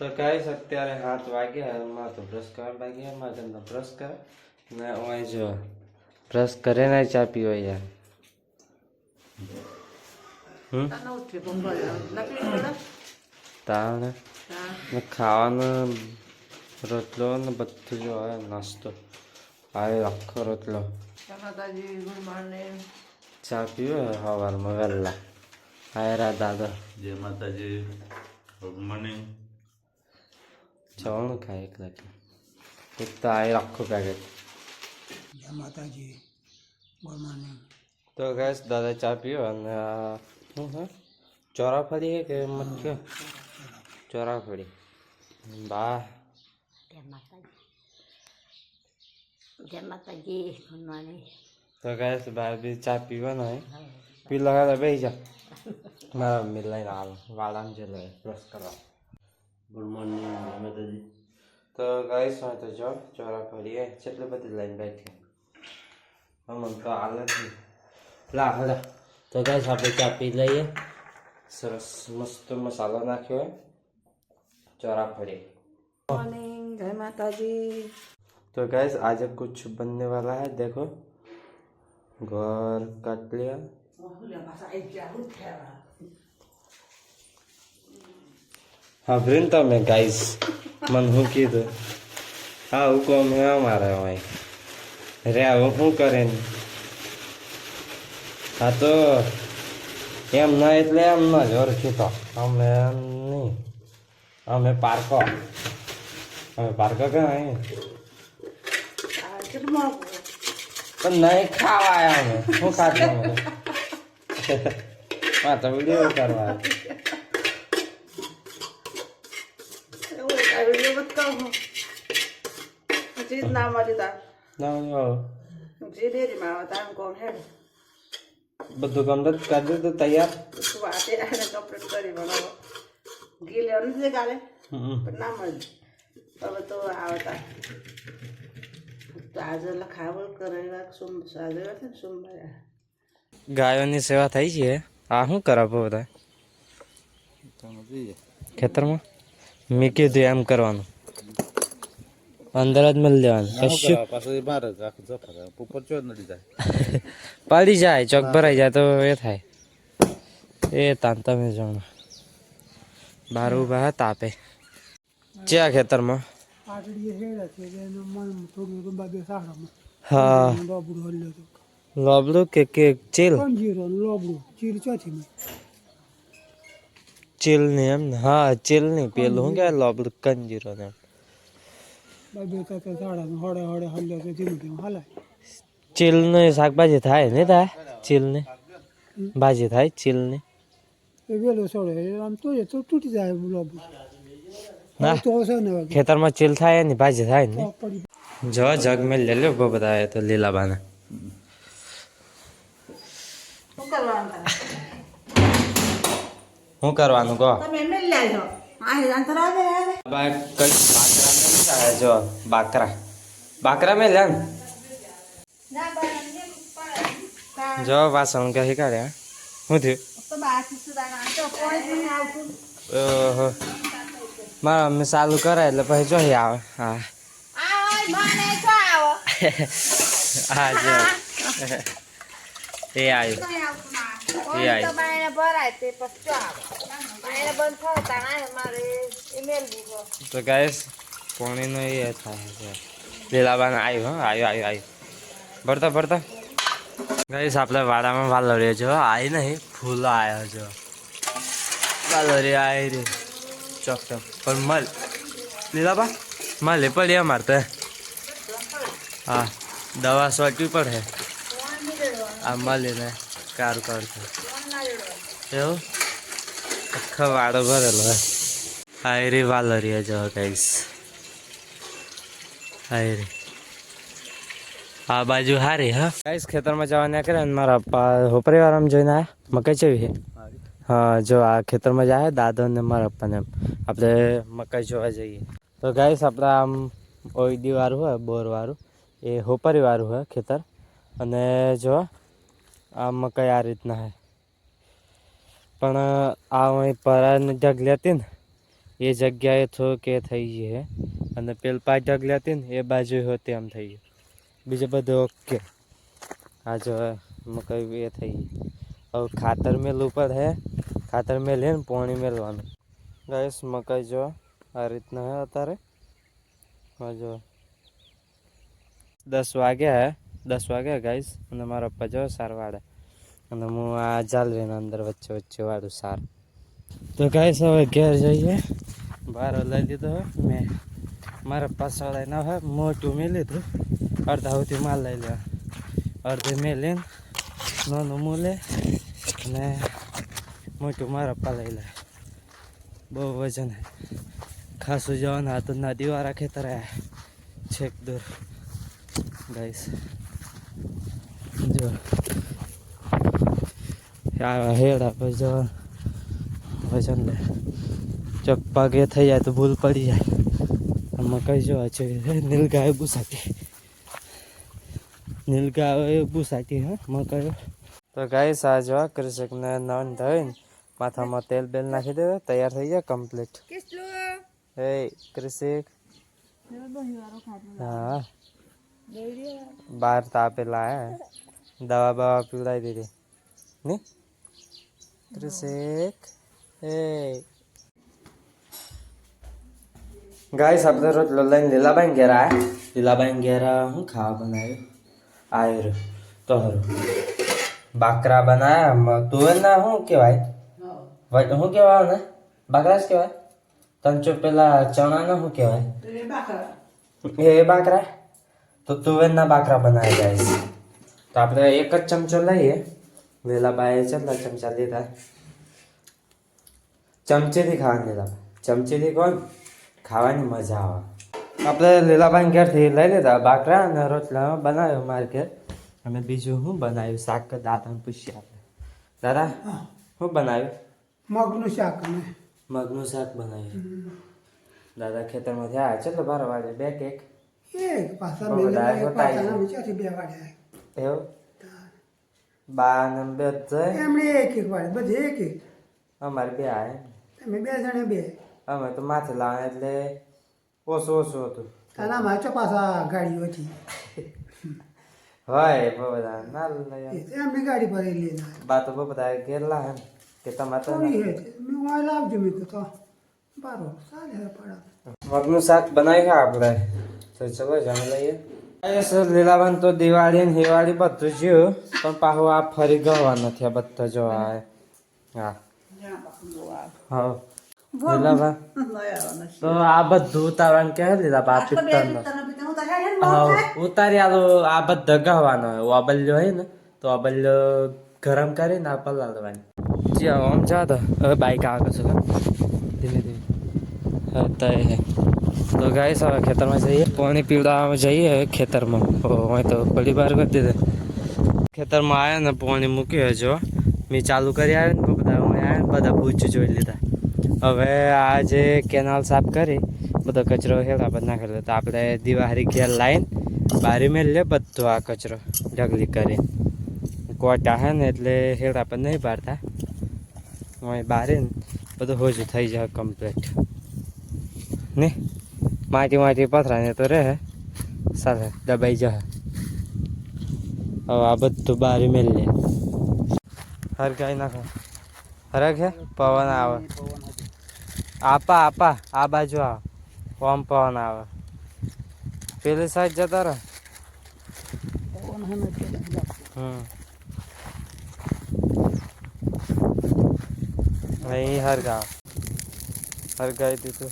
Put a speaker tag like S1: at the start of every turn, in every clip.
S1: તો ગાઈસ અત્યારે 7 વાગ્યા એમાં તો બ્રશ કરવા બાકી એમાં તમને બ્રશ કરે ને ઓય જો બ્રશ કરે ને ચા પીવો યાર તાને ખાવાનું રોટલો ને બધું જો આવે નાસ્તો આવે આખો રોટલો ચા પીવો સવારમાં વહેલા આયરા દાદા
S2: જય માતાજી ગુડ મોર્નિંગ
S1: જવાનું ખાય એકલા એક તો આયર આખું પેકેટ
S3: જય માતાજી ગુડ મોર્નિંગ
S1: તો ગેસ દાદા ચા પીવો અને શું છે ચોરાફળી કે મઠ્યો ચોરાફળી બા
S4: જય માતાજી ગુડ મોર્નિંગ
S1: તો ગેસ બા બી ચા પીવાનો હે પી લગાડે બેસી જા મારા મમ્મી લઈને આવો વાળામાં જે લઈ બ્રશ કરવા
S2: ગુડ મોર્નિંગ જય માતાજી
S1: તો ગાઈસ હોય તો જો ચોરાફળી હે કેટલી બધી લઈને બેઠી અમને તો હાલ નથી લા હલા તો ગાઈસ આપણે ચા પી લઈએ સરસ મસ્ત મસાલો નાખ્યો है ચોરાફળી
S4: मॉर्निंग जय माताजी
S1: तो गैस आज कुछ बनने वाला है देखो घर काट लिया हाँ वृंदा में गाइस मन हूँ की तो हाँ हुक्म है हमारा वहीं रे हूँ करें हाँ तो એમ ના એટલે એમ ના જ ઓળખી તો અમે એમ નહીં અમે પાર્કો ક્યાં અહીં પણ નહીં ખાવા આવ્યા અમે શું ખાધું અમે હા તો વિડીયો કરવા બધું કમ્પ્લીટ કરી દીધું તૈયાર ગાયોની સેવા થઈ છે આ શું કરાવો બધા ખેતરમાં મેં કીધું એમ કરવાનું અંદર જ મળી દેવાનું પડી જાય ચોક ભરાઈ જાય તો એ થાય એ તાન તમે જાણો બહાર ઉભા હતા તાપે ક્યાં ખેતરમાં હા લોબડું કે ચીલ ચીલ ને એમ ને હા ચીલ નહીં પેલું શું કહેવાય લોબડું કંજીરો ને ચીલ ને શાકભાજી થાય નહીં થાય ચીલ ને ભાજી થાય ચીલ ને ખેતરમાં ચીલ થાય ને ભાજી થાય ને જો જગ મેં લઈ લો બધા તો લીલાબાને શું કરવાનું કહો જો બાકરા મેં લે જો વાસણ કહી કાઢ્યા શું થયું ઓહો મારા મમ્મી ચાલુ કરે એટલે પછી જોઈ આવે હા હા જો એ આવ્યું તો ગાઈસ પોણીનો એ થાય છે લીલાબાને આવ્યું હા આવ્યું ભરતા ગાઈસ આપણે વાડામાં વાલોડ્યો છો આવી નહીં ફૂલો આવ્યો છો વાલોડી આવી રે ચોક પણ મલ લીલાબા મલે પડી અમારે તો હા દવા સોટવી પડે આ મળીને કારું કરશે એવું આખો વાડો ભરેલો હે હાયરી વાલરીએ જો ગાઈસ હાયરી આ બાજુ હારી હા ગાઈસ ખેતરમાં જવા નીકળ્યા ને મારા પપ્પા હોપરીવાળામાં જોઈને આવ્યા મકાઈ ચેવી છે હા જો આ ખેતરમાં જાય દાદો ને મારા પપ્પાને એમ આપણે મકાઈ જોવા જઈએ તો ગાઈસ આપણે આમ ઓઈડી વાળું હોય બોર વાળું એ હોપરી વાળું હોય ખેતર અને જો આ મકાઈ આ રીતના હે પણ આ અહીં પરાની ઢગલી હતી ને એ જગ્યાએ થોડુંક એ થઈ ગયું હે અને પેલ પાંચ ઢગલા હતી ને એ બાજુ હોતી આમ થઈ ગયું બીજું બધું ઓકે આ જો મકાઈ એ થઈ ગઈ હવે ખાતર મેલવું પડે ખાતર મેલે ને પાણી મેળવાનું ગાઈસ મકાઈ જો આ રીતના હે અત્યારે હા જો 10 વાગ્યા હે 10 વાગ્યા ગાઈસ અને મારા પપ્પા જો સાર વાળે અને હું આ જાલવીના અંદર વચ્ચે વચ્ચે વાળું સાર તો ગાઈસ હવે ઘેર જઈએ બહાર લઈ લીધો મેં મારા પાછળ ના હોય મોટું મેં લીધું અડધા સુધી માલ લઈ લે અડધે મેં લઈને નાનું મું લે અને મોટું મારા પપ્પા લઈ લે બહુ વજન હે ખાસું જવાના તો નદીવાળા ખેતર છેક દૂર ગાઈસ જો હેડા પર જવા વજન લે ચોક પગે થઈ જાય તો ભૂલ પડી જાય આમાં કઈ જો છે નીલગાય બુસાતી નીલગાય બુસાતી હા મકાઈ તો ગાઈસ આ જો કૃષકને નન ધોઈને માથામાં તેલ બેલ નાખી દે તૈયાર થઈ ગયા કમ્પ્લીટ એ કૃષિક હા બહાર તાપેલા હે દવા બવા પીવડાવી દીધી ને કૃષિક એ ગાઈસ આપણે રોટલો લઈને લીલાબાઈ ઘેર આયા લીલાબાઈ ઘેર હું ખાવા બનાવ્યું આયર તો હરું બાકરા બનાયા તુવેર ના શું કહેવાય શું કહેવાય ને બાકરા જ કહેવાય તંચો પેલા ચણા ના શું કહેવાય એ બાકરા તો તુવેરના બાકરા બનાવી જાય તો આપણે એક જ ચમચો લઈએ વેલાબાએ કેટલા ચમચા લીધા ચમચીથી ખાવાની લીધા ચમચીથી કોણ ખાવાની મજા આવે આપણે લીલાબાઈ ઘેરથી લઈ લીધા બાકરા અને રોટલા બનાવ્યો મારે ઘેર અમે બીજું શું બનાવ્યું શાક દાદાને પૂછીએ આપણે દાદા શું બનાવ્યું
S3: મગનું શાક અને
S1: મગનું શાક બનાવ્યું દાદા ખેતરમાંથી આવ્યા ચલો 12 વાગે બે કેક
S3: એક પાછા
S1: બહુ બધા
S3: પાછાના વિચારથી 2 વાગ્યા
S1: એવું બા ને બે જાય
S3: એમણે એક વાગે બધે એક
S1: અમારે બે આવે
S3: તમે 2 જણે 2
S1: અમે તો માથે લાવે એટલે ઓછું હતું
S3: તારા માચો પાછા ગાડીઓ હતી
S1: હોય બહુ બધા ના લઈ
S3: એમની ગાડી પર લઈને
S1: બા તો બહુ બધા ઘેર લાવે ને કે તમારે તો
S3: થોડી હે મેં વાય લાવજો મેં તો બારો ચાલે પડા
S1: મગનું શાક બનાવી છે આપણે તો ચલો જમી લઈએ સર લીલાબન તો દિવાળી ને હિવાળી બધું જ્યું પણ પાછું આ ફરી ગવા નથી આ બધા જો હા હા લીલાબા તો આ બધું ઉતારવાનું કે લીલાબા આ પિત્તળ ઉતારી આલો આ બધા ગવાનો હોય ઓબલ્યો હોય ને તો ઓબલ્યો ગરમ કરીને આ પલાળવાની જી આમ જા તો હવે બાઈક આવે છે ધીમે ધીમે તો ગાઈસ હવે ખેતરમાં જઈએ પાણી પીવડાવવા જઈએ ખેતરમાં હોય તો પડી બહાર કરી દીધે ખેતરમાં આવ્યા ને પાણી મૂક્યું જો મેં ચાલુ કરી આવ્યો ને બધા આવ્યા બધા પૂછ જોઈ લીધા હવે આ જે કેનાલ સાફ કરી બધો કચરો હેડા પર નાખેલો તો આપણે દિવાળી ઘેર લાવીને બારી મેળ લે બધો આ કચરો ઢગલી કરી કોટા હે ને એટલે હેડા પર નહીં પાડતા હોય બારી બધું હોજું થઈ જાય કમ્પ્લીટ ને માટી પથરાને તો રહે ચાલે દબાઈ જાય હવે આ બધું બારી મેળ લે હરગાઈ નાખો હરગ હે પવન આવે આપા આ બાજુ આવે ઓમ પવન આવે પેલી સાઈડ જતા રહે અહીં હરગાઈ દીધું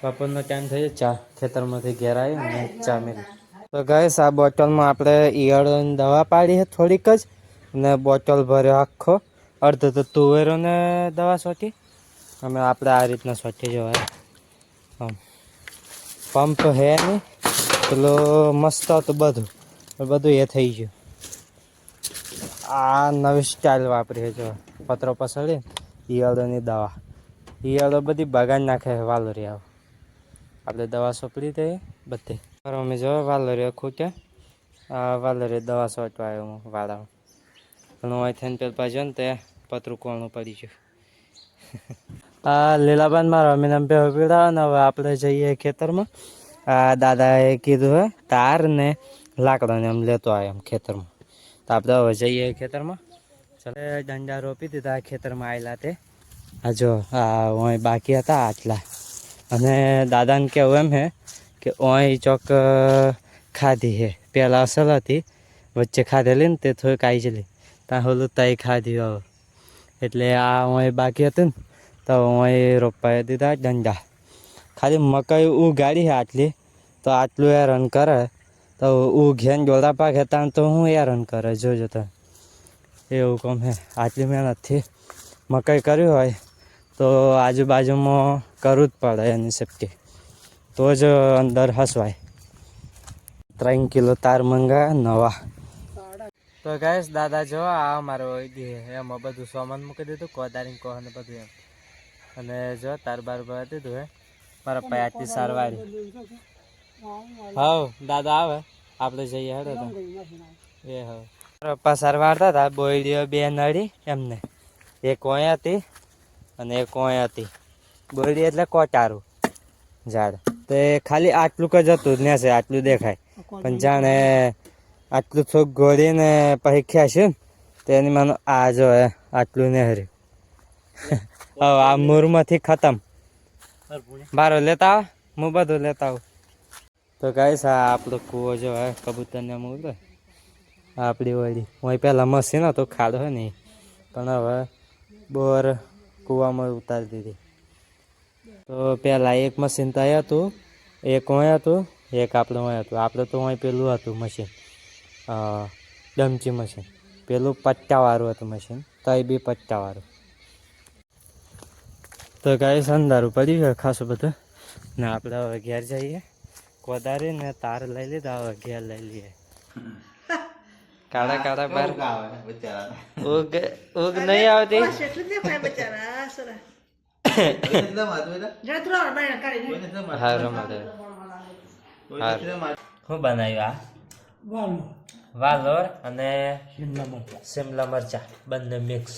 S1: બપોરનો ટાઈમ થઈ ચા ખેતરમાંથી ઘેર આવી ને ચા મેળવી તો ગાઈસ આ બોટલમાં આપણે ઈયળોની દવા પાડી છે થોડીક જ ને બોટલ ભર્યો આખો અડધો તો તુવેરોને દવા છોટી અમે આપણે આ રીતના છોટી જવાય પંપ હે નહીં પેલો મસ્ત હતું બધું એ થઈ ગયું આ નવી સ્ટાઇલ વાપરી જો પતરો પસળી ઈયળોની દવા ઈયળો બધી બગાડ નાખે વાલોરી આવ આપણે દવા સોંપડી દઈએ બધે અમે જો વાલોરી ખૂટ્યા આ વાલોરી દવા સોંટવા આવ્યો હું વાળામાં પણ હું થઈને પેલા પાછો ને તે પતરું કોણું પડી ગયું. આ લીલાબાન મારો અમીને બે પીડા ને હવે આપણે જઈએ ખેતરમાં. આ દાદાએ કીધું હે તાર ને લાકડો ને એમ લેતો આવે એમ ખેતરમાં. તો આપણે હવે જઈએ ખેતરમાં. ચાલે દંડા રોપી દીધા ખેતરમાં આવેલા તે. આ જો આ ઓય બાકી હતા આટલા. અને દાદાને કહેવું એમ હે કે ઓય ચોક ખાધી હે. પહેલાં અસલ હતી, વચ્ચે ખાધેલી ને તે થોડીક આવી ગયેલી. ત્યાં હોલું તઈ ખાધી હવે. એટલે આ ઓય બાકી હતું ને તો ઓય રોપાઈ દીધા દંડા. ખાલી મકાઈ ઉગાડી છે આટલી, તો આટલું હેરાન કરે. તો ઉઘેન ડોળા પાકે ત્યાં તો હું હેરાન કરે જોજો તો. એવું કામ હે. આટલી મહેનતથી મકાઈ કર્યું હોય તો આજુબાજુમાં કરવું જ પડે એની સેફટી, તો જ અંદર હસવાય. 3 કિલો તાર મંગાવ્યા નવા. તો ગાઈસ દાદા જો આ મારો એમાં બધું સામાન મૂકી દીધું, કોદારી કોહને બધું એમ. અને જો તાર બાર ભરી દીધું હે મારા પાયાથી સારવારી. હા દાદા આવે આપણે જઈએ હેડો તો. એ હા પપ્પા સારવારતા હતા. બોયડીઓ 2 નડી એમને, એક ઓય હતી અને એક ઓય હતી. બોયડી એટલે કોટારું ઝાડ. તો એ ખાલી આટલું જ હતું ને છે આટલું દેખાય, પણ જાણે આટલું થોડુંક ગોળીને પછી ખેંચ્યું ને તો એની માનો આ જો આટલું નહેર્યું. હવે આ મૂરમાંથી ખતમ. બારો લેતા આવ, હું બધું લેતા આવું. તો ગાઈસ આ આપણો કૂવો જો હે કબૂતરને મૂળ આપણી વળી. હું પહેલાં મશીન હતો ખાડો હોય ને, પણ હવે બોર કૂવામાં ઉતારી દીધી. તો પહેલાં એક મશીન તો અહીં હતું, એક અહીં હતું, એક આપણે અહીં હતું. આપણે તો અહીં પેલું હતું મશીન, ડમચી મશીન. પેલું પટ્ટાવાળું હતું મશીન, તો એ બી પટ્ટાવાળું. તો ગાઈસ અંધારું પડ્યું છે ખાસું બધું ને. આપણે હવે ઘેર જઈએ. કોદારી ને તાર લઈ લીધા, હવે ઘેર લઈ લઈએ. કાળા કાળા બાર ઊંઘ નહીં આવતી. શું બનાવ્યું? આ વાલોર અને શિમલા મરચા બંને મિક્સ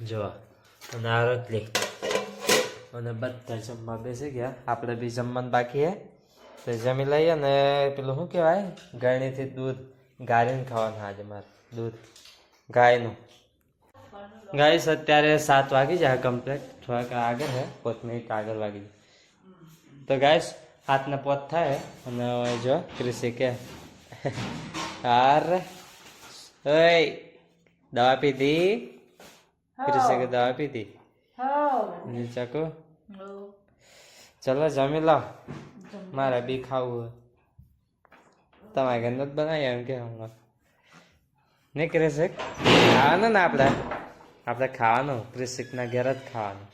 S1: જો. અને આ રોટલી. અને બધા જમવા બેસી ગયા. આપણે બી જમવાનું બાકી હે તો જમી લઈએ. ને પેલું શું કહેવાય, ગાયણીથી દૂધ ગાળીને ખાવાનું આજે મારે, દૂધ ગાયનું. ગાઈસ અત્યારે 7 વાગી જાય કમ્પ્લીટ, થોડાક આગળ છે, 5 મિનિટ આગળ વાગી જાય. તો ગાઈસ 7 ને 5 થાય. અને જો કૃષિ કે હાર ઓય દવા પીધી. કૃષિ કે દવા પીધી. ચાકો ચલો જમી લો, મારે બી ખાવું હોય. તમારે ઘર નથી બનાવી એમ કે હમણાં નહીં ક્રિશિક ખાવાનું ને આપણે ખાવાનું. ક્રિશિકના ઘેર જ ખાવાનું.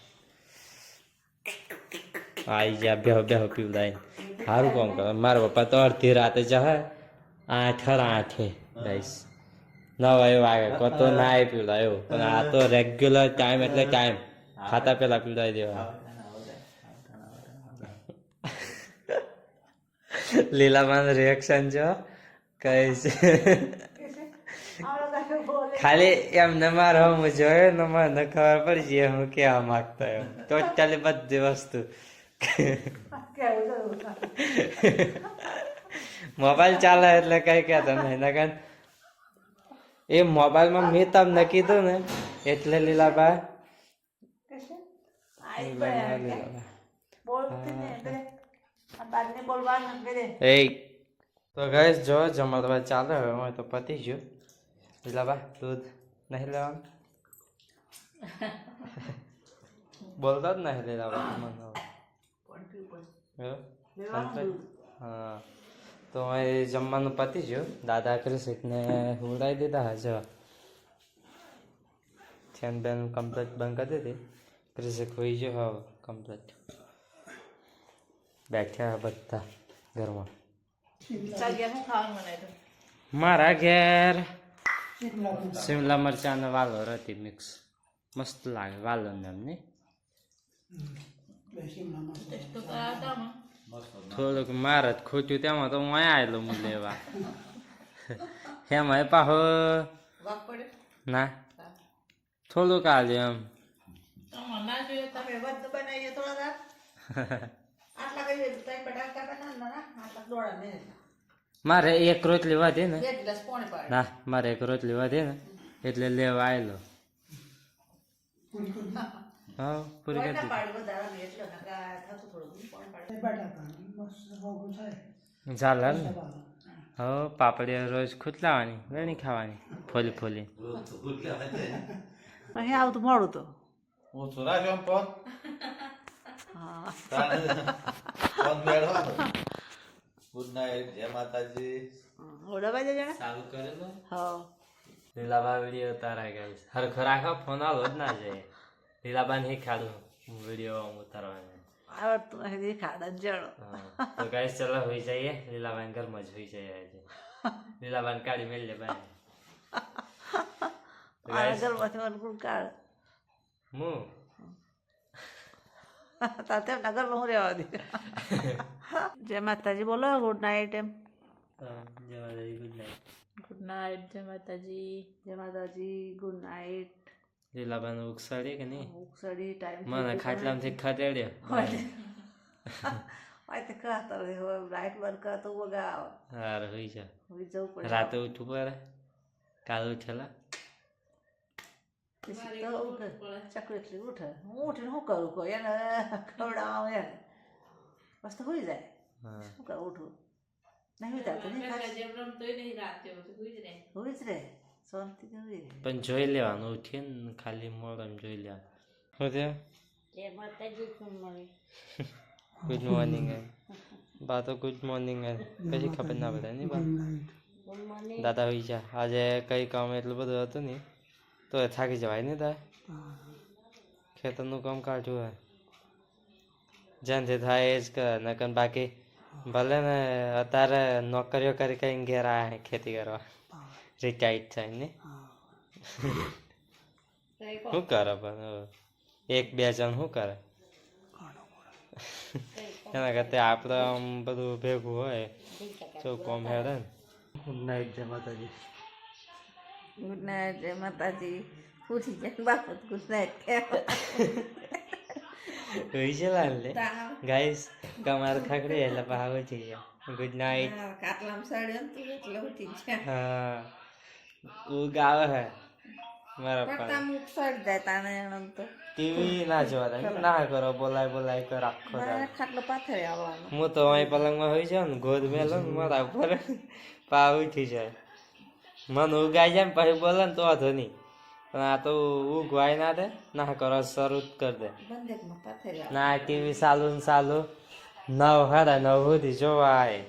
S1: આવી ગયા બેહો બેહો પીવડાવીને સારું કામ કરે. મારા પપ્પા તો અડધી રાતે જશે 8:30 ગાઈસ 9 વાગે કો તો ના પીવડાય એવું. પણ આ તો રેગ્યુલર ટાઈમ એટલે ટાઈમ ખાતા પેલા પીવડાવી દેવા. લીલામાં રિએક્શન જો કઈ છે. ખાલી એમને મારો હું જોયો ને મને ખબર પડી જાય હું કેવા માંગતો એમ. ટોટલી બધી વસ્તુ મોબાઈલ ચાલે એટલે કઈ કહેતા નહીં. નકર એ મોબાઈલમાં મેં તમને કીધું ને એટલે લીલાબા તો ગાઈસ જો જમવા ચાલે હોય તો પતી ગયું. લીલાબા દૂધ નહીં લેવાનું બોલતા જ નહીં લીલાબા. હા તો એ જમવાનું પતી ગયું. દાદા કૃષિકને ઉડાવી દીધા હશે. ફેન બેન કમ્પ્લીટ બંધ કરી દીધી. કૃષિક હોઈ ગયો હવે કમ્પ્લીટ. બેઠ્યા બધા ઘરમાં. મારા ઘેર શિમલા મરચાં અને વાલોર હતી મિક્સ. મસ્ત લાગે વાલોર ને એમને. થોડુંક મારે જ ખોટ્યું તેમાં તો હું અહીંયા આવેલો હું લેવા. એમાં પાછો ના થોડુંક આલે એમ મારે એક રોટલી વધે ને ના મારે એક રોટલી વધે ને એટલે લેવા આવેલો હા પૂરી કરી દીધી.
S3: બટાકાનું મસ્ત ભોગું થાય.
S1: ચાલે ને હવે પાપડી રોજ ખૂટલાવાની વેણી ખાવાની ફોલી ફોલી
S4: અહીં આવતું મોડું તો
S2: હું થોડા કેમ ફોન ગુડ નાઇટ જય માતાજી
S4: ઓળવા જજે ને
S1: ચાલુ કરેલો
S4: હા
S1: લીલાબા વિડીયો તારા ગાઈસ હરખો રાખો ફોન આલો જ ના જાય લીલાબાને શીખાડું વિડીયો ઉતારવાનું
S4: આવડતું નથી ખાડા જણો
S1: હા. તો ગાઈસ ચલો હોઈ જઈએ લીલાબાન ઘરમાં જ હોઈ જઈએ આજે લીલાબાન કાઢી મેળ લે બાય
S4: મારા ઘરમાંથી મને કોણ કાઢ
S1: હું
S4: તાર તેમના ઘરમાં હું રહેવા દે જય માતાજી બોલો ગુડ નાઇટ એમ ગુડ નાઇટ જય માતાજી ગુડ નાઇટ
S1: લીલાબાન ઉકસાડી કે નહીં
S4: ઉકસડી ટાઈમ
S1: મને ખાટલામાંથી ખદેડ્યો
S4: તે ખાતો હોય લાઈટ બંધ કરતો વગા આવે
S1: હાર હોઈ છે
S4: હોઈ જવું પડે
S1: રાતે ઉઠવું પડે કાલ ઉઠેલા
S4: પછી તો ઉઠે ચકરી એટલી ઉઠે હું ઉઠીને શું કરું કોઈ એને ખવડાવું એને બસ તો હોઈ જાય
S1: હા
S4: શું કરું ઉઠું નહીં વિચારતો નહીં હોઈ જ રે શાંતિથી હોઈ રે
S1: પણ જોઈ લેવાનું ઉઠીએ ને ખાલી મોડમ જોઈ લેવાનું શું થયું
S4: જય માતાજી કોણ મળી
S1: ગુડ મોર્નિંગ બા તો ગુડ મોર્નિંગ પછી ખબર ના પડે નહીં બા દાદા હોઈ જા આજે કઈ કામ એટલું બધું હતું નહીં તો થાકી જવાય ને તારે ખેતરનું કામ કાઢ્યું હોય જ્યાંથી થાય એ જ કરે નકર બાકી ભલે ને અત્યારે નોકરીઓ કરી કઈ ઘેર આવે ખેતી કરવા રિટાયર્ડ થાય ને શું કરે પણ એક બે જણ શું કરે એના કરતા આપણે આમ બધું ભેગું હોય તો કોમ હેડે ને ગુડ નાઇટ જય માતાજી
S4: ગુડ નાઇટ જય માતાજી ઉઠી જાય બાપત ગુડ નાઇટ
S1: હોઈ છે લાલ લે ગાઈસ કમાર ખાકડી એટલે ભાવ થઈ ગયા ગુડ નાઇટ
S4: કાટલામ સાડ્યો ને એટલે ઉઠી જાય
S1: હા ઊંઘ આવે હે મારા પણ
S4: પટ્ટા મુખ સાડી જાય તાને એમ તો
S1: ટીવી ના જોવા દે ના કરો બોલાય કર આખો
S4: મારે ખાટલો પાથરે આવવાનો
S1: હું તો અહીં પલંગમાં હોઈ જાઉં ને ગોદ મેલો ને મારા ઉપર પા ઉઠી જાય મને ઉગાઈ જાય ને પછી બોલે ને તો વાંધો નહીં પણ આ તો ઉગવાય ના દે ના કરો શરૂ જ કરી દે
S4: બંદેકમાં પાથરે
S1: ના ટીવી ચાલુ ને ચાલુ 9:30 સુધી જોવા આવે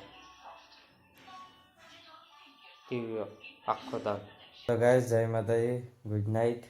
S1: ટીવી આખો દામ તો ગાઈસ જય માતાજી ગુડ નાઇટ